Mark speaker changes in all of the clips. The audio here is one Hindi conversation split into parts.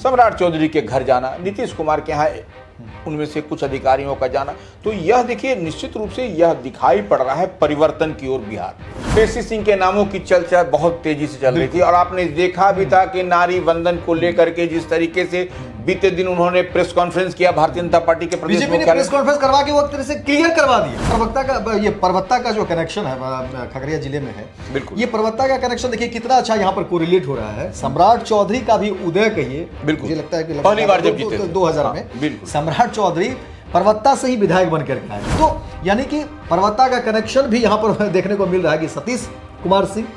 Speaker 1: सम्राट चौधरी के घर जाना, नीतीश कुमार के यहाँ उनमें से कुछ अधिकारियों का जाना, तो यह देखिए निश्चित रूप से यह दिखाई पड़ रहा है परिवर्तन की ओर बिहार। पेशी सिंह के नामों की चर्चा बहुत तेजी से चल रही थी और आपने देखा भी था कि नारी वंदन को लेकर के जिस तरीके से बीते दिन उन्होंने प्रेस कॉन्फ्रेंस किया, भारतीय जनता पार्टी के प्रदेश
Speaker 2: बीजेपी ने प्रेस कॉन्फ्रेंस करवा के वो एक तरह से क्लियर करवा दिया। ये परबत्ता का जो कनेक्शन है खगड़िया जिले में है,
Speaker 1: बिल्कुल
Speaker 2: ये परबत्ता का कनेक्शन देखिए कितना अच्छा यहाँ पर कोरिलेट हो रहा है। सम्राट चौधरी का भी उदय कहिए,
Speaker 1: बिल्कुल
Speaker 2: मुझे लगता है कि
Speaker 1: पहली बार जब जीते
Speaker 2: 2000 में सम्राट चौधरी परबत्ता से ही विधायक बनकर के आए, तो यानी कि परबत्ता का कनेक्शन भी यहाँ पर देखने को मिल रहा है कि सतीश कुमार सिंह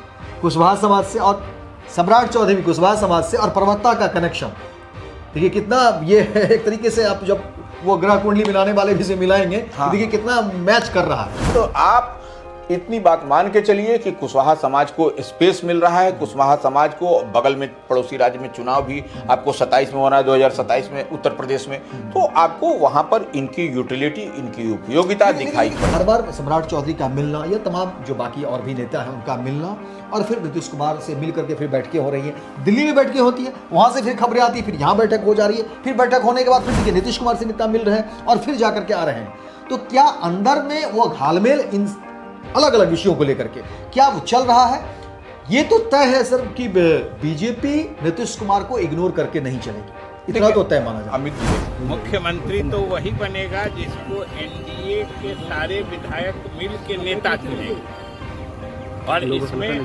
Speaker 2: कुशवाहा समाज से और सम्राट चौधरी भी कुशवाहा समाज से, और परबत्ता का कनेक्शन देखिए कितना ये एक तरीके से आप जब वो ग्रह कुंडली मिलाने वाले भी से मिलाएंगे, देखिए कितना मैच कर रहा है।
Speaker 1: तो आप इतनी बात मान के चलिए कि कुशवाहा समाज को स्पेस मिल रहा है, कुशवाहा समाज को बगल में पड़ोसी राज्य में चुनाव भी आपको 27 में होना है, 2027 में उत्तर प्रदेश में, तो आपको वहां पर इनकी यूटिलिटी, इनकी उपयोगिता दिखाई पड़ी।
Speaker 2: हर बार सम्राट चौधरी का मिलना या तमाम जो बाकी और भी नेता हैं उनका मिलना, और फिर नीतीश कुमार से मिल करके फिर बैठकें हो रही हैं, दिल्ली में बैठकें होती है, वहां से फिर खबरें आती है, फिर यहाँ बैठक हो जा रही है, फिर बैठक होने के बाद फिर देखिए नीतीश कुमार से नेता मिल रहे हैं और फिर जाकर के आ रहे हैं। तो क्या अंदर में वो घालमेल इन अलग अलग विषयों को लेकर के क्या वो चल रहा है? ये तो तय है सर कि बीजेपी नीतीश कुमार को इग्नोर करके नहीं चलेगी, इतना तो तय माना जाए।
Speaker 1: अमित जी,
Speaker 3: मुख्यमंत्री तो वही बनेगा जिसको एनडीए के सारे विधायक मिल के नेता चुनेंगे, और इसमें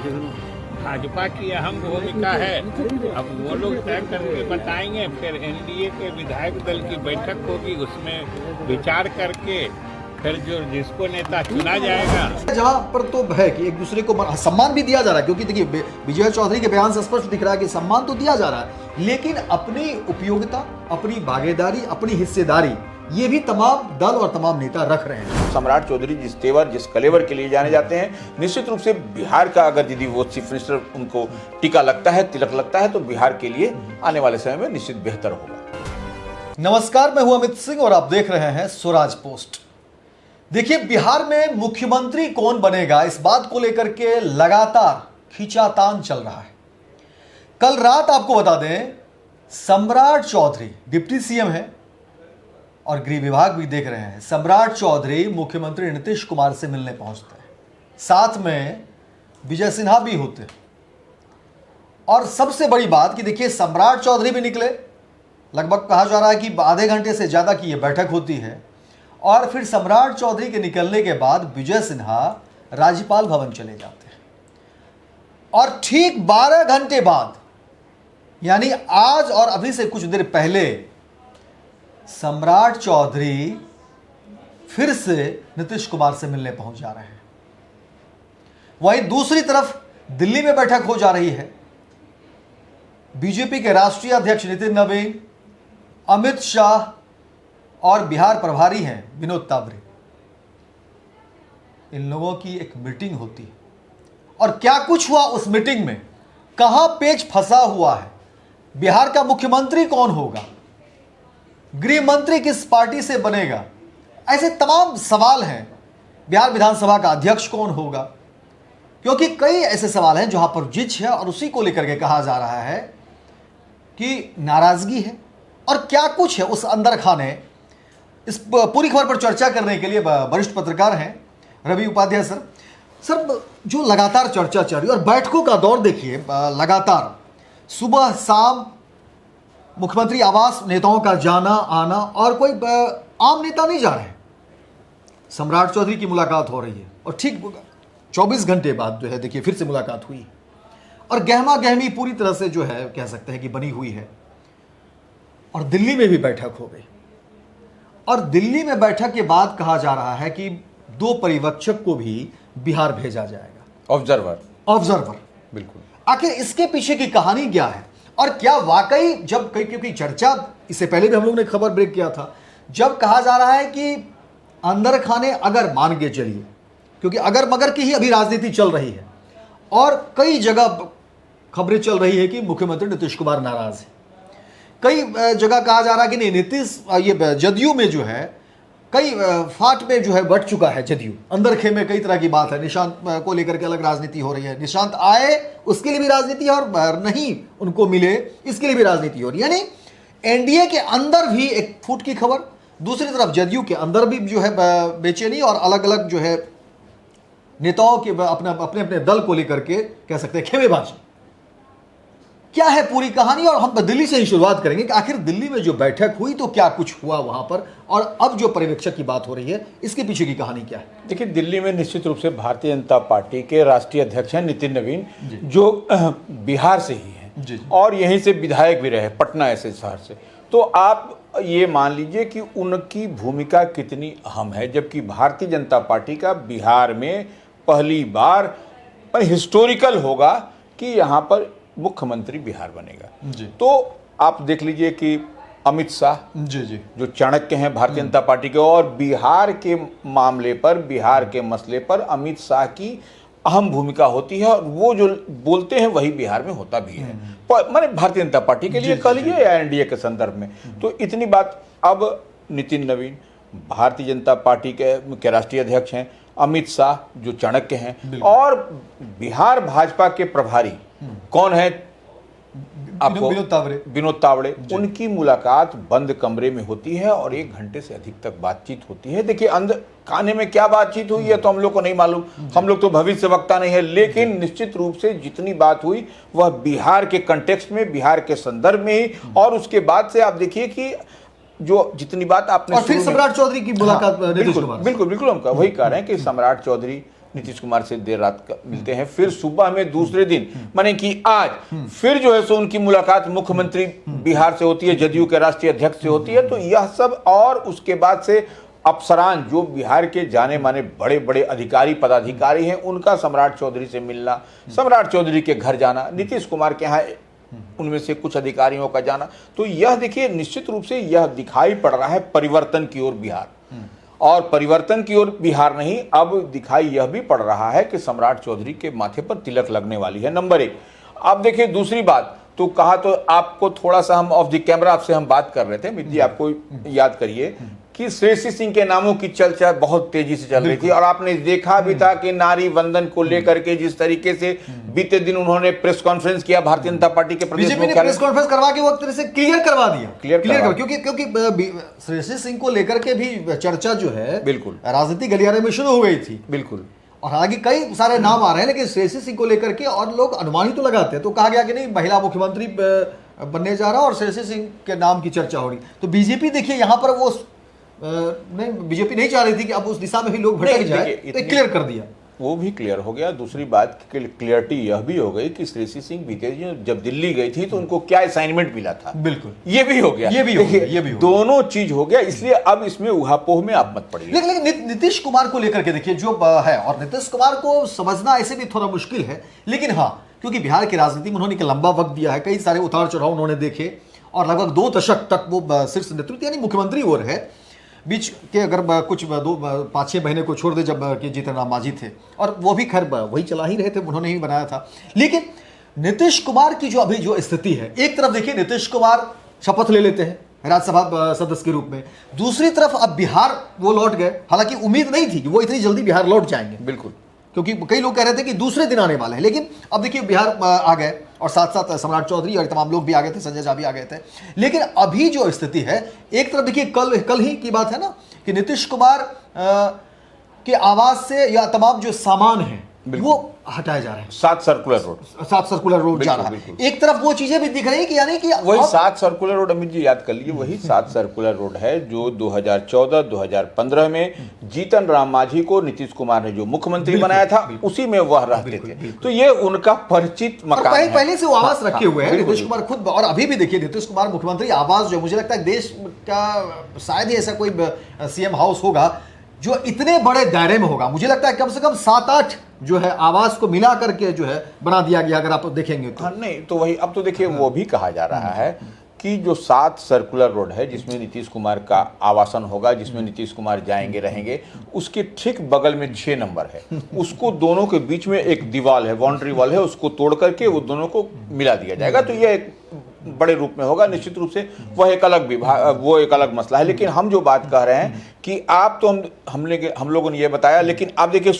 Speaker 3: भाजपा की अहम भूमिका है। अब वो लोग तय करके बताएंगे, फिर एनडीए के विधायक दल की बैठक होगी, उसमें विचार करके फिर जो जिसको नेता चुना जाएगा।
Speaker 2: जहां पर तो है कि एक दूसरे को सम्मान भी दिया जा रहा है, क्योंकि देखिए विजय चौधरी के बयान से स्पष्ट दिख रहा है कि सम्मान तो दिया जा रहा है, लेकिन अपनी उपयोगिता, अपनी भागीदारी, अपनी हिस्सेदारी ये भी तमाम दल और तमाम नेता रख रहे हैं।
Speaker 1: सम्राट चौधरी जिस तेवर, जिस कलेवर के लिए जाने जाते हैं, निश्चित रूप से बिहार का अगर यदि वो चीफ मिनिस्टर उनको टीका लगता है, तिलक लगता है, तो बिहार के लिए आने वाले समय में निश्चित बेहतर होगा।
Speaker 2: नमस्कार, मैं हूं अमित सिंह और आप देख रहे हैं स्वराज पोस्ट। देखिए, बिहार में मुख्यमंत्री कौन बनेगा, इस बात को लेकर के लगातार खींचातान चल रहा है। कल रात आपको बता दें, सम्राट चौधरी डिप्टी सीएम है और गृह विभाग भी देख रहे हैं। सम्राट चौधरी मुख्यमंत्री नीतीश कुमार से मिलने पहुंचते हैं, साथ में विजय सिन्हा भी होते हैं। और सबसे बड़ी बात कि देखिए, सम्राट चौधरी भी निकले, लगभग कहा जा रहा है कि आधे घंटे से ज़्यादा की यह बैठक होती है, और फिर सम्राट चौधरी के निकलने के बाद विजय सिन्हा राज्यपाल भवन चले जाते हैं। और ठीक 12 घंटे बाद, यानी आज और अभी से कुछ देर पहले, सम्राट चौधरी फिर से नीतीश कुमार से मिलने पहुंच जा रहे हैं। वहीं दूसरी तरफ दिल्ली में बैठक हो जा रही है। बीजेपी के राष्ट्रीय अध्यक्ष नितिन नवीन, अमित शाह और बिहार प्रभारी हैं विनोद तावरे, इन लोगों की एक मीटिंग होती है। और क्या कुछ हुआ उस मीटिंग में, कहां पेच फंसा हुआ है, बिहार का मुख्यमंत्री कौन होगा, गृह मंत्री किस पार्टी से बनेगा, ऐसे तमाम सवाल हैं। बिहार विधानसभा का अध्यक्ष कौन होगा, क्योंकि कई ऐसे सवाल हैं जहां पर जिच है, और उसी को लेकर के कहा जा रहा है कि नाराजगी है और क्या कुछ है उस अंदर खाने। इस पूरी खबर पर चर्चा करने के लिए वरिष्ठ पत्रकार हैं रवि उपाध्याय सर। सर, जो लगातार चर्चा चल रही है और बैठकों का दौर देखिए, लगातार सुबह शाम मुख्यमंत्री आवास नेताओं का जाना आना, और कोई आम नेता नहीं जा रहे हैं। सम्राट चौधरी की मुलाकात हो रही है और ठीक 24 घंटे बाद जो है देखिए फिर से मुलाकात हुई, और गहमा गहमी पूरी तरह से जो है कह सकते हैं कि बनी हुई है। और दिल्ली में भी बैठक हो गई, और दिल्ली में बैठक के बाद कहा जा रहा है कि 2 पर्यवेक्षक को भी बिहार भेजा जाएगा। ऑब्जर्वर
Speaker 1: बिल्कुल।
Speaker 2: आखिर इसके पीछे की कहानी क्या है, और क्या वाकई, जब क्योंकि चर्चा इससे पहले भी हम लोग ने खबर ब्रेक किया था, जब कहा जा रहा है कि अंदर खाने अगर मान के चलिए, क्योंकि अगर मगर की ही अभी राजनीति चल रही है, और कई जगह खबरें चल रही है कि मुख्यमंत्री नीतीश कुमार नाराज है। कई जगह कहा जा रहा है कि नहीं, नीतीश ये जदयू में जो है कई फाट में जो है बट चुका है जदयू, अंदर खेमे कई तरह की बात है। निशांत को लेकर के अलग राजनीति हो रही है, निशांत आए उसके लिए भी राजनीति है, और नहीं उनको मिले इसके लिए भी राजनीति हो रही है। यानी एनडीए के अंदर भी एक फूट की खबर, दूसरी तरफ जदयू के अंदर भी जो है बेचैनी और अलग अलग जो है नेताओं के अपने अपने दल को लेकर के कह सकते हैं खेमेबाजी। क्या है पूरी कहानी, और हम दिल्ली से ही शुरुआत करेंगे कि आखिर दिल्ली में जो बैठक हुई तो क्या कुछ हुआ वहां पर, और अब जो पर्यवेक्षक की बात हो रही है इसके पीछे की कहानी क्या है।
Speaker 1: देखिए, दिल्ली में निश्चित रूप से भारतीय जनता पार्टी के राष्ट्रीय अध्यक्ष हैं नितिन नवीन, जो बिहार से ही हैं और यहीं से विधायक भी रहे, पटना ऐसे शहर से। तो आप ये मान लीजिए कि उनकी भूमिका कितनी अहम है, जबकि भारतीय जनता पार्टी का बिहार में पहली बार पर हिस्टोरिकल होगा कि यहाँ पर मुख्यमंत्री बिहार बनेगा। तो आप देख लीजिए कि अमित शाह जी जो चाणक्य हैं भारतीय जनता पार्टी के, और बिहार के मामले पर, बिहार के मसले पर अमित शाह की अहम भूमिका होती है, और वो जो बोलते हैं वही बिहार में होता भी है, माने भारतीय जनता पार्टी के लिए कह लीजिए या एनडीए के संदर्भ में। तो इतनी बात। अब नितिन नवीन भारतीय जनता पार्टी के राष्ट्रीय अध्यक्ष हैं, अमित शाह जो चाणक्य हैं, और बिहार भाजपा के प्रभारी कौन है आपको? विनोद तावड़े। उनकी मुलाकात बंद कमरे में होती है और 1 घंटे से अधिक तक बातचीत होती है। देखिए, अंदर खाने में क्या बातचीत हुई है तो हम लोग को नहीं मालूम, हम लोग तो भविष्यवक्ता नहीं है, लेकिन निश्चित रूप से जितनी बात हुई वह बिहार के कंटेक्स्ट में, बिहार के संदर्भ में ही। और उसके बाद से आप देखिए कि जो जितनी बात आपने,
Speaker 2: और फिर सम्राट चौधरी की मुलाकात,
Speaker 1: बिल्कुल हम वही कह रहे हैं कि सम्राट चौधरी नीतीश कुमार से देर रात मिलते हैं, फिर सुबह में दूसरे दिन माने कि आज फिर जो है सो उनकी मुलाकात मुख्यमंत्री बिहार से होती है, जदयू के राष्ट्रीय अध्यक्ष से होती है। तो यह सब, और उसके बाद से अफसरान जो बिहार के जाने माने बड़े बड़े अधिकारी पदाधिकारी हैं, उनका सम्राट चौधरी से मिलना, सम्राट चौधरी के घर जाना, नीतीश कुमार के यहाँ उनमें से कुछ अधिकारियों का जाना। तो यह देखिए, निश्चित रूप से यह दिखाई पड़ रहा है परिवर्तन की ओर बिहार, और परिवर्तन की ओर बिहार नहीं, अब दिखाई यह भी पड़ रहा है कि सम्राट चौधरी के माथे पर तिलक लगने वाली है, नंबर 1। अब देखिए दूसरी बात, तो कहा तो आपको थोड़ा सा हम ऑफ द कैमरा आपसे हम बात कर रहे थे मित्र जी, आपको याद करिए कि श्रेयसी सिंह के नामों की चर्चा बहुत तेजी से चल रही थी, और आपने देखा भी था कि नारी वंदन को लेकर के जिस तरीके से बीते दिन उन्होंने प्रेस कॉन्फ्रेंस किया भारतीय जनता पार्टी के प्रदेश
Speaker 2: बीजेपी ने प्रेस कॉन्फ्रेंस करवा के वो तरह से क्लियर करवा दिया, क्योंकि श्रेयसी सिंह को लेकर के भी चर्चा जो है बिल्कुल राजनीतिक गलियारे में शुरू हो गई थी, बिल्कुल। और हालांकि कई सारे नाम आ रहे हैं, लेकिन श्रेयसी सिंह को लेकर के और लोग अनुमान ही तो लगाते हैं। तो कहा गया कि नहीं, महिला मुख्यमंत्री बनने जा रहा और श्रेयसी सिंह के नाम की चर्चा हो रही। तो बीजेपी देखिए यहाँ पर वो नहीं, बीजेपी नहीं चाह रही थी कि अब उस दिशा में भी लोग भटक जाए, तो क्लियर कर दिया, वो भी क्लियर हो गया। दूसरी बात क्लियरिटी यह भी हो गई कि श्रेयसी सिंह बीते जब दिल्ली गई थी तो उनको क्या असाइनमेंट मिला था, बिल्कुल ये भी हो गया, ये भी हो गया, दोनों चीज हो गया। इसलिए अब इसमें उहापोह में आप मत पड़िए। लेकिन नीतीश कुमार को लेकर के देखिए जो है, और नीतीश कुमार को समझना ऐसे भी थोड़ा मुश्किल है, लेकिन हाँ, क्योंकि बिहार की राजनीति में उन्होंने एक लंबा वक्त दिया है, कई सारे उतार चढ़ाव उन्होंने देखे, और लगभग 2 दशक तक वो शीर्ष नेतृत्व यानी मुख्यमंत्री हो रहे। बीच के अगर कुछ 5-6 महीने को छोड़ दे जब कि जीतन राम मांझी थे, और वो भी खैर वही चला ही रहे थे, उन्होंने ही बनाया था। लेकिन नीतीश कुमार की जो अभी जो स्थिति है, एक तरफ देखिए नीतीश कुमार शपथ ले लेते हैं राज्यसभा सदस्य के रूप में, दूसरी तरफ अब बिहार वो लौट गए। हालांकि उम्मीद नहीं थी कि वो इतनी जल्दी बिहार लौट जाएंगे, बिल्कुल, क्योंकि कई लोग कह रहे थे कि दूसरे दिन आने वाले हैं, लेकिन अब देखिए बिहार आ गए, और साथ साथ सम्राट चौधरी और तमाम लोग भी आ गए थे, संजय झा भी आ गए थे। लेकिन अभी जो स्थिति है, एक तरफ देखिए कल ही की बात है ना कि नीतीश कुमार के आवास से या तमाम जो सामान है वो हटाए जा रहे हैं।
Speaker 1: 7 सर्कुलर रोड
Speaker 2: जा रहा है। एक तरफ वो चीजें भी दिख रही है कि यानी कि
Speaker 1: वही 7 सर्कुलर रोड, अमित जी याद कर लीजिए, वही 7 सर्कुलर रोड है जो 2014-2015 में जीतन राम मांझी को नीतीश कुमार ने जो मुख्यमंत्री बनाया था, उसी में वह रहते थे। तो ये उनका परिचित मकान है,
Speaker 2: पहले से वो आवास रखे हुए हैं नीतीश कुमार खुद। और अभी भी देखिए नीतीश कुमार मुख्यमंत्री आवास जो, मुझे लगता है देश का शायद ही ऐसा कोई सीएम हाउस होगा जो इतने बड़े दायरे में होगा। मुझे लगता है कम से कम 7-8 जो है आवास को मिला करके जो है बना दिया गया, अगर आप देखेंगे तो।
Speaker 1: नहीं तो वही, अब तो देखिए वो भी कहा जा रहा है कि जो 7 सर्कुलर रोड है जिसमें नीतीश कुमार का आवासन होगा, जिसमें नीतीश कुमार जाएंगे रहेंगे, उसके ठीक बगल में 6 नंबर है, उसको दोनों के बीच में एक दीवार है, बाउंड्री वॉल है, उसको तोड़ करके वो दोनों को मिला दिया जाएगा। तो यह एक बड़े रूप में होगा, निश्चित रूप से वह एक अलग विभाग, वो एक अलग मसला है। लेकिन हम जो बात कह रहे हैं कि आप तो हम लोगों ने ये बताया, लेकिन आप देखिए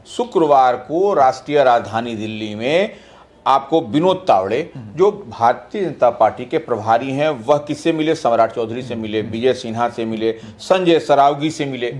Speaker 1: शुक्रवार को राष्ट्रीय राजधानी दिल्ली में आपको विनोद तावड़े जो भारतीय जनता पार्टी के प्रभारी हैं, वह किससे मिले? सम्राट चौधरी से मिले, विजय सिन्हा से मिले, संजय सरावगी से मिले,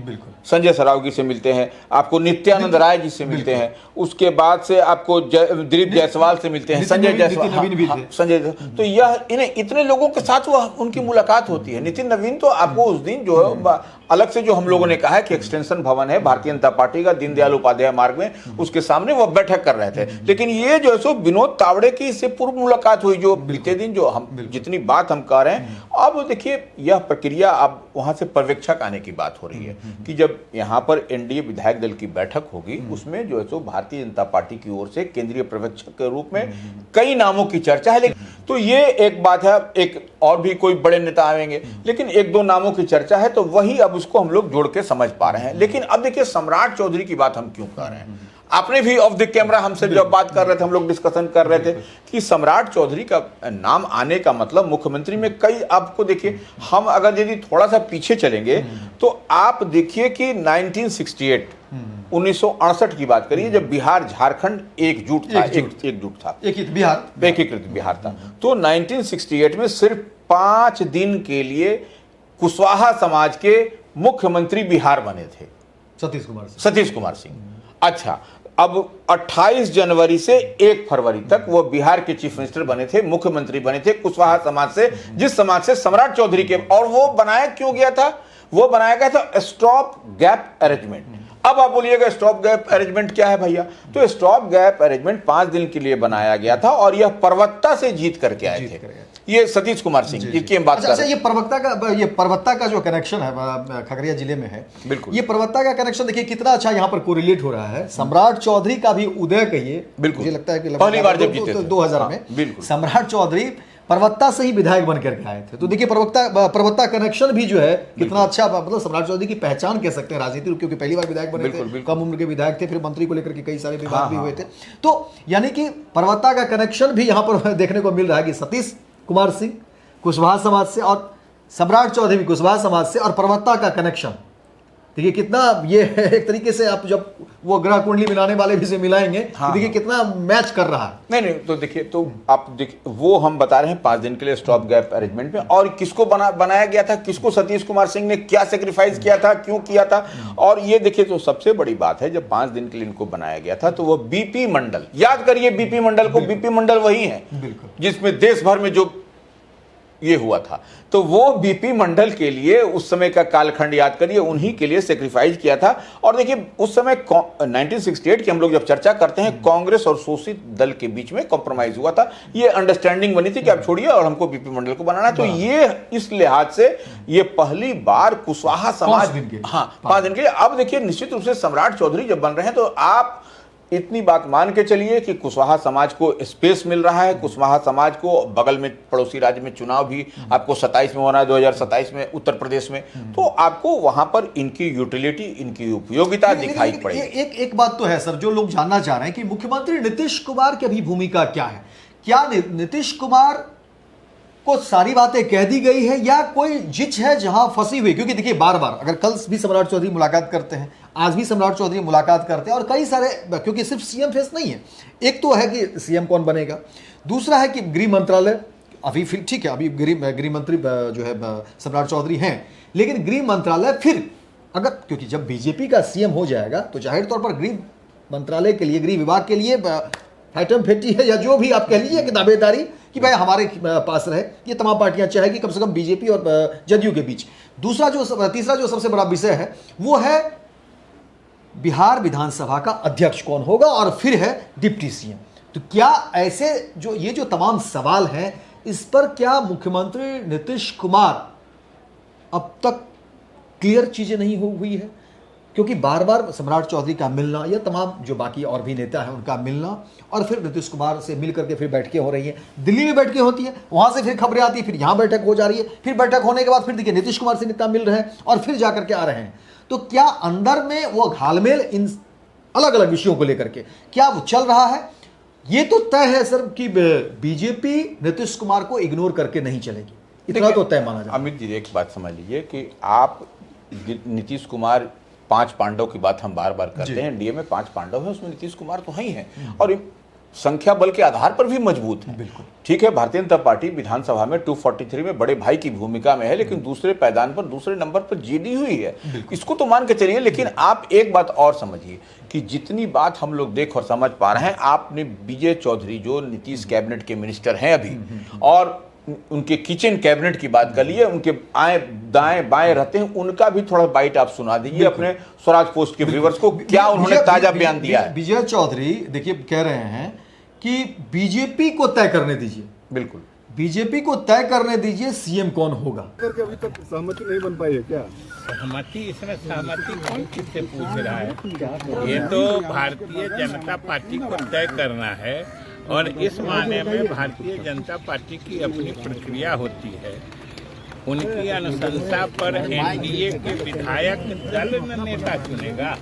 Speaker 1: संजय सरावगी से मिलते हैं, आपको नित्यानंद राय जी से मिलते हैं, उसके बाद से आपको दिलीप जायसवाल से मिलते हैं, संजय जायसवाल, संजय। तो यह इन्हें इतने लोगों के साथ वह उनकी मुलाकात होती है। नितिन नवीन तो आपको उस दिन जो है अलग से जो हम लोगों ने कहा है कि एक्सटेंशन भवन है भारतीय जनता पार्टी का दीनदयाल उपाध्याय मार्ग में, उसके सामने वह बैठक कर रहे थे। लेकिन ये जो है सो विनोद तावड़े की इससे पूर्व मुलाकात हुई, जो बीते दिन जो हम जितनी बात हम कर रहे हैं, अब देखिए यह प्रक्रिया अब वहां से पर्यवेक्षक आने की बात हो रही है कि जब यहाँ पर एनडीए विधायक दल की बैठक होगी, उसमें जो है सो भारतीय जनता पार्टी की ओर से केंद्रीय पर्यवेक्षक के रूप में कई नामों की चर्चा है। लेकिन तो ये एक बात है, एक और भी कोई बड़े नेता आएंगे, लेकिन एक दो नामों की चर्चा है, तो वही अब उसको हम लोग जोड़ के समझ पा रहे हैं। लेकिन अब देखिए सम्राट चौधरी की बात हम क्यों कर रहे हैं? आपने भी ऑफ द कैमरा हमसे जब बात कर रहे थे, हम लोग डिस्कशन कर रहे थे कि सम्राट चौधरी का नाम आने का मतलब मुख्यमंत्री में कई, आपको देखिए हम अगर यदि थोड़ा सा पीछे चलेंगे तो आप देखिए कि 1968 1968 की बात करिए, जब बिहार झारखंड एकजुट था, एकीकृत बिहार था, तो 1968 में सिर्फ 5 दिन के लिए कुशवाहा समाज के मुख्यमंत्री बिहार बने थे, सतीश कुमार सिंह। अच्छा, अब 28 जनवरी से 1 फरवरी तक वो बिहार के चीफ मिनिस्टर बने थे, मुख्यमंत्री बने थे कुशवाहा समाज से, जिस समाज से सम्राट चौधरी के, और वो बनाया क्यों गया था? वो बनाया गया था स्टॉप गैप अरेंजमेंट। अब आप बोलिएगा स्टॉप गैप अरेंजमेंट क्या है भैया? तो स्टॉप गैप अरेंजमेंट 5 दिन के लिए बनाया गया था और यह परबत्ता से जीत करके आए थे, ये सतीश कुमार सिंह जिनकी हम बात कर रहे हैं।
Speaker 2: ये परबत्ता का जो कनेक्शन है खगड़िया जिले में है, बिल्कुल ये परबत्ता का कनेक्शन देखिए कितना अच्छा यहाँ पर कोरिलेट हो रहा है। सम्राट चौधरी का भी उदय कहिए, बिल्कुल मुझे लगता है कि
Speaker 1: पहली बार जब जीते
Speaker 2: 2000 में, बिल्कुल सम्राट चौधरी परबत्ता से ही विधायक बन करके आए थे। तो देखिए परबत्ता कनेक्शन भी जो है कितना अच्छा, मतलब सम्राट चौधरी की पहचान कह सकते हैं राजनीति, क्योंकि पहली बार विधायक बने थे, कम उम्र के विधायक थे, फिर मंत्री को लेकर के कई सारे विवाद भी हुए थे। तो यानी कि परबत्ता का कनेक्शन भी यहाँ पर देखने को मिल रहा है कि सतीश कुमार सिंह कुशवाहा समाज से और सम्राट चौधरी भी कुशवाहा समाज से, और परबत्ता का कनेक्शन देखिए कितना, ये एक तरीके से आप जब वो ग्रह कुंडली मिलाने वाले भी से मिलाएंगे, देखिए कितना मैच कर रहा है।
Speaker 1: नहीं तो देखिए, तो आप देखिए वो हम बता रहे हैं 5 दिन के लिए स्टॉप गैप अरेंजमेंट में, और किसको बनाया गया था, किसको सतीश कुमार सिंह ने क्या सेक्रीफाइस किया था, क्यों किया था। और ये देखिए तो सबसे बड़ी बात है, जब 5 दिन के लिए इनको बनाया गया था तो वो बीपी मंडल, याद करिए बीपी मंडल को, बीपी मंडल वही है जिसमें देश भर में जो ये हुआ था, तो वो बीपी मंडल के लिए उस समय का कालखंड याद करिए, उन्हीं के लिए सेक्रीफाइस किया था। और देखिए उस समय 1968 की हम लोग जब चर्चा करते हैं, कांग्रेस और शोषित दल के बीच में कॉम्प्रोमाइज हुआ था, ये अंडरस्टैंडिंग बनी थी कि आप छोड़िए और हमको बीपी मंडल को बनाना है। तो ये इस लिहाज से ये पहली बार कुशवाहा समाज 5 दिन के लिए। अब देखिए निश्चित रूप से सम्राट चौधरी जब बन रहे हैं, तो आप इतनी बात मान के चलिए कि कुशवाहा समाज को स्पेस मिल रहा है। कुशवाहा समाज को बगल में पड़ोसी राज्य में चुनाव भी आपको 27 में होना है, 2027 में उत्तर प्रदेश में, तो आपको वहां पर इनकी यूटिलिटी, इनकी उपयोगिता दिखाई पड़ेगी।
Speaker 2: एक बात तो है सर, जो लोग जानना चाह रहे हैं कि मुख्यमंत्री नीतीश कुमार की अभी भूमिका क्या है, क्या नीतीश कुमार को सारी बातें कह दी गई है या कोई जिच है जहां फंसी हुई? क्योंकि देखिए बार बार अगर कल भी सम्राट चौधरी मुलाकात करते हैं, आज भी सम्राट चौधरी मुलाकात करते हैं, और कई सारे, क्योंकि सिर्फ सीएम फेस नहीं है, एक तो है कि सीएम कौन बनेगा, दूसरा है कि गृह मंत्रालय, अभी फिर ठीक है अभी गृह मंत्री जो है सम्राट चौधरी हैं, लेकिन गृह मंत्रालय फिर अगर, क्योंकि जब बीजेपी का सीएम हो जाएगा तो जाहिर तौर पर गृह मंत्रालय के लिए, गृह विभाग के लिए फैटम फेटी है या जो भी आप कह लीजिए कि दावेदारी कि भाई हमारे पास रहे, ये तमाम पार्टियां चाहेगी कम से कम बीजेपी और जदयू के बीच। तीसरा जो सबसे बड़ा विषय है वो है बिहार विधानसभा का अध्यक्ष कौन होगा, और फिर है डिप्टी सीएम। तो क्या ऐसे ये जो तमाम सवाल हैं, इस पर क्या मुख्यमंत्री नीतीश कुमार अब तक क्लियर चीजें नहीं हुई है? क्योंकि बार बार सम्राट चौधरी का मिलना या तमाम जो बाकी और भी नेता हैं उनका मिलना, और फिर नीतीश कुमार से मिल करके फिर बैठकें हो रही हैं, दिल्ली में बैठकें होती हैं, वहां से फिर खबरें आती हैं, फिर यहाँ बैठक हो जा रही है, फिर बैठक होने के बाद फिर देखिए नीतीश कुमार से नेता मिल रहे हैं और फिर जाकर के आ रहे हैं। तो क्या अंदर में वो घालमेल इन अलग अलग विषयों को लेकर के क्या वो चल रहा है? ये तो तय है सर कि बीजेपी नीतीश कुमार को इग्नोर करके नहीं चलेगी, इतना तो तय माना जाए।
Speaker 1: अमित जी एक बात समझ लीजिए कि आप नीतीश कुमार, 5 पांडव की बात हम बार बार करते हैं, एनडीए में 5 पांडव हैं, उसमें नीतीश कुमार तो ही हैं, और संख्या बल के आधार पर भी मजबूत है।
Speaker 2: बिल्कुल।
Speaker 1: ठीक है, भारतीय जनता पार्टी विधानसभा में 243 में बड़े भाई की भूमिका में है, लेकिन दूसरे पायदान पर दूसरे नंबर पर जीडी हुई है, इसको तो मान के चलिए। लेकिन आप एक बात और समझिए कि जितनी बात हम लोग देख और समझ पा रहे हैं, आपने विजय चौधरी जो नीतीश कैबिनेट के मिनिस्टर हैं अभी, और उनके किचन कैबिनेट की बात कर लिए, उनके दाएं बाएं रहते हैं, उनका भी थोड़ा बाइट आप सुना दीजिए अपने स्वराज पोस्ट के व्यूअर्स को, क्या उन्होंने ताजा बयान दिया है।
Speaker 2: विजय चौधरी देखिए कह रहे हैं कि बीजेपी को तय करने दीजिए,
Speaker 1: बिल्कुल
Speaker 2: बीजेपी को तय करने दीजिए सीएम कौन होगा।
Speaker 4: करके अभी तक सहमति नहीं बन पाई है क्या?
Speaker 3: सहमति, इसमें सहमति कौन किससे पूछ रहा है? ये तो भारतीय जनता पार्टी को तय करना है, और इस मायने में भारतीय जनता पार्टी की अपनी प्रक्रिया होती है। उनकी अनुशंसा पर एनडीए के विधायक दल न नेता चुनेगा।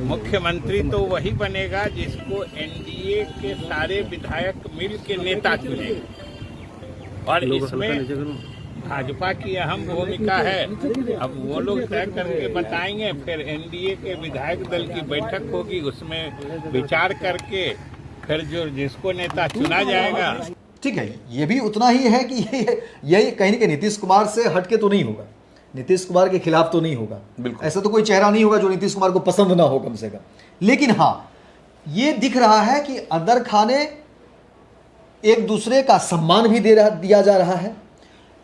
Speaker 3: मुख्यमंत्री तो वही बनेगा जिसको एनडीए के सारे विधायक मिल के नेता चुनेगा, और इसमें भाजपा की अहम भूमिका है। अब वो लोग तय करके बताएंगे, फिर एनडीए के विधायक दल की बैठक होगी, उसमें विचार करके फिर जो जिसको नेता चुना जाएगा।
Speaker 2: ठीक है, ये भी उतना ही है कि ये कहीं ना कहीं नीतीश कुमार से हटके तो नहीं होगा, नीतीश कुमार के खिलाफ तो नहीं होगा, ऐसा तो कोई चेहरा नहीं होगा जो नीतीश कुमार को पसंद ना हो कम से कम। लेकिन हाँ, ये दिख रहा है कि अंदर खाने एक दूसरे का सम्मान भी दिया जा रहा है,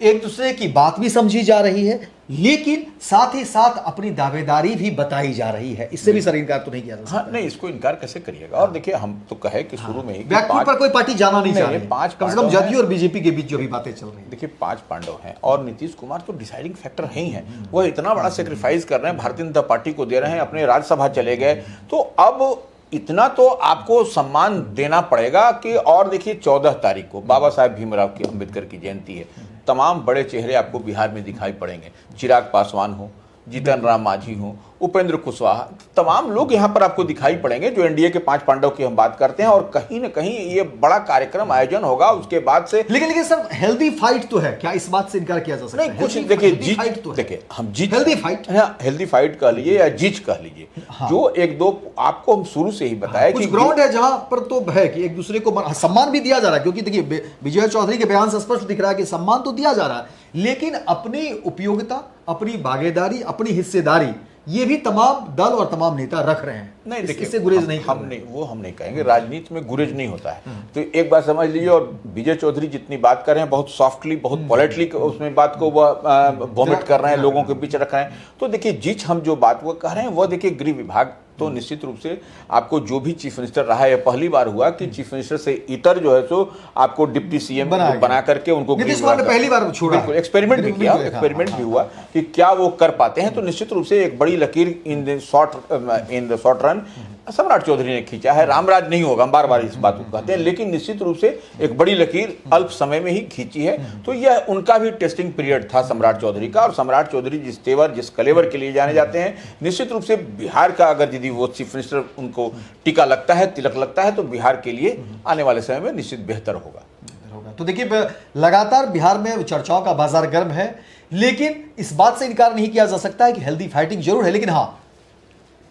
Speaker 2: एक दूसरे की बात भी समझी जा रही है, लेकिन साथ ही साथ अपनी दावेदारी भी बताई जा रही है। इससे भी सर इनकार तो नहीं किया जा सकता।
Speaker 1: हाँ, नहीं, इसको इनकार कैसे करिएगा। और देखिए, हम तो कहे कि शुरू में ही
Speaker 2: बैकफुट पर कोई पार्टी जाना नहीं चाह रही,
Speaker 1: पांच
Speaker 2: कम से कम जदयू और बीजेपी के बीच जो भी बातें चल रही है।
Speaker 1: देखिए, 5 पांडव हैं और नीतीश कुमार तो डिसाइडिंग फैक्टर है ही है। वो इतना बड़ा सेक्रीफाइस कर रहे हैं, भारतीय जनता पार्टी को दे रहे हैं, अपने राज्यसभा चले गए, तो अब इतना तो आपको सम्मान देना पड़ेगा कि। और देखिए, 14 तारीख को बाबा साहेब भीमराव की अम्बेडकर की जयंती है। तमाम बड़े चेहरे आपको बिहार में दिखाई पड़ेंगे, चिराग पासवान हो, जीतन राम मांझी हो, उपेंद्र कुशवाहा, तमाम लोग यहाँ पर आपको दिखाई पड़ेंगे जो एनडीए के 5 पांडव की हम बात करते हैं। और कहीं न कहीं ये बड़ा कार्यक्रम आयोजन होगा उसके बाद से।
Speaker 2: लेकिन सर, हेल्दी फाइट तो है, क्या इस बात से इनकार किया जा सकता है?
Speaker 1: नहीं, कुछ देखिए, जीत तो देखिए, हम जीत,
Speaker 2: हेल्दी फाइट,
Speaker 1: हेल्दी फाइट कह लीजिए या जीत कह लीजिए, जो एक दो आपको हम शुरू से ही बताया
Speaker 2: कुछ
Speaker 1: कि
Speaker 2: ग्राउंड है जहां पर तो है कि एक दूसरे को सम्मान भी दिया जा रहा है, क्योंकि देखिए विजय चौधरी के बयान से स्पष्ट दिख रहा है कि सम्मान तो दिया जा रहा है, लेकिन अपनी उपयोगिता, अपनी भागीदारी, अपनी हिस्सेदारी, ये भी तमाम दल और तमाम नेता रख रहे हैं।
Speaker 1: नहीं, देखिए,
Speaker 2: इससे गुरेज नहीं,
Speaker 1: हम नहीं, वो हम नहीं कहेंगे, राजनीति में गुरेज नहीं होता है। तो एक बात समझ लीजिए, और विजय चौधरी जितनी बात कर रहे हैं, बहुत सॉफ्टली, बहुत पोलाइटली उसमें बात को वॉमिट कर रहे हैं, लोगों के बीच रख रहे हैं। तो देखिए, जिस हम जो बात वो कह रहे हैं, वो देखिए, गृह विभाग तो निश्चित रूप से आपको जो भी चीफ मिनिस्टर रहा है, पहली बार हुआ कि चीफ मिनिस्टर से इतर जो है सो आपको डिप्टी सीएम बना करके उनको
Speaker 2: नीतीश कुमार ने पहली बार छोड़ा,
Speaker 1: बिल्कुल एक्सपेरिमेंट भी किया, एक्सपेरिमेंट भी हुआ कि क्या वो कर पाते हैं। तो निश्चित रूप से एक बड़ी लकीर इन द शॉर्ट रन सम्राट चौधरी ने खींचा है। रामराज नहीं होगा, हम बार बार इस बात को कहते हैं, लेकिन निश्चित रूप से एक बड़ी लकीर अल्प समय में ही खींची है। तो यह उनका भी टेस्टिंग पीरियड था सम्राट चौधरी का। और सम्राट चौधरी जिस तेवर, जिस कलेवर के लिए जाने जाते हैं, निश्चित रूप से बिहार का अगर यदि वो चीफ मिनिस्टर उनको टीका लगता है, तिलक लगता है, तो बिहार के लिए आने वाले समय में निश्चित बेहतर होगा।
Speaker 2: तो देखिए, लगातार बिहार में चर्चाओं का बाजार गर्म है, लेकिन इस बात से इनकार नहीं किया जा सकता है कि हेल्दी फाइटिंग जरूर है। लेकिन हाँ,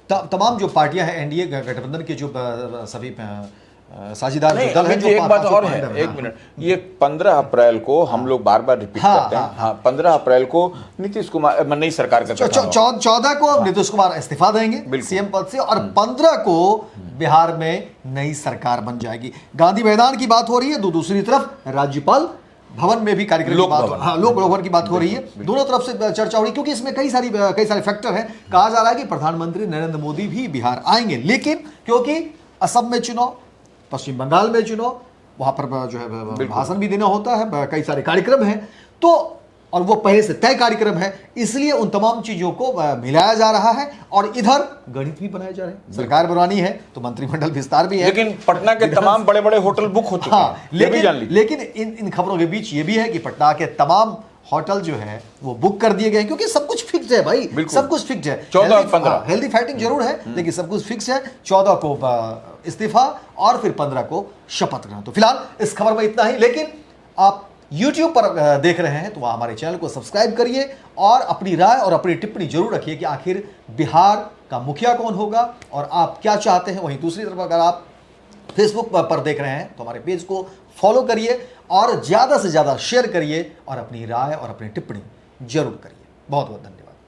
Speaker 2: तमाम जो पार्टियां हैं एनडीए गठबंधन के जो सभी साझेदार जो दल हैं, जो
Speaker 1: एक बात और है, एक मिनट, ये 15 अप्रैल को हम लोग बार बार रिपीट करते हैं। हाँ, 15 अप्रैल को नीतीश कुमार नई सरकार का
Speaker 2: 14 को नीतीश कुमार इस्तीफा देंगे सीएम पद से, और 15 को बिहार में नई सरकार बन जाएगी। गांधी मैदान की बात हो रही है, दूसरी तरफ राज्यपाल भवन में भी कार्यक्रम की बात, लोक भवन की बात हो रही है। दोनों तरफ से चर्चा हो रही है, क्योंकि इसमें कई सारे फैक्टर हैं। कहा जा रहा है कि प्रधानमंत्री नरेंद्र मोदी भी बिहार आएंगे, लेकिन क्योंकि असम में चुनाव, पश्चिम बंगाल में चुनाव, वहां पर जो है भाषण भी देना होता है, कई सारे कार्यक्रम हैं, तो और वो पहले से तय कार्यक्रम है, इसलिए उन तमाम चीजों को मिलाया जा रहा है। और इधर गणित भी बनाए जा रहे हैं, सरकार बनानी है तो मंत्रिमंडल विस्तार भी है,
Speaker 1: लेकिन पटना के तमाम बड़े बड़े होटल बुक हो चुके हैं।
Speaker 2: लेकिन इन खबरों के बीच ये भी है कि पटना के तमाम होटल जो है वो बुक कर दिए गए, क्योंकि सब कुछ फिक्स है भाई, सब कुछ फिक्स है।
Speaker 1: 14 और 15
Speaker 2: हेल्दी फाइटिंग जरूर है, लेकिन सब कुछ फिक्स है। 14 को इस्तीफा और फिर 15 को शपथ ग्रहण। तो फिलहाल इस खबर में इतना ही, लेकिन आप YouTube पर देख रहे हैं तो वहाँ हमारे चैनल को सब्सक्राइब करिए और अपनी राय और अपनी टिप्पणी जरूर रखिए कि आखिर बिहार का मुखिया कौन होगा और आप क्या चाहते हैं। वहीं दूसरी तरफ अगर आप फेसबुक पर देख रहे हैं तो हमारे पेज को फॉलो करिए और ज़्यादा से ज़्यादा शेयर करिए और अपनी राय और अपनी टिप्पणी जरूर करिए। बहुत बहुत धन्यवाद।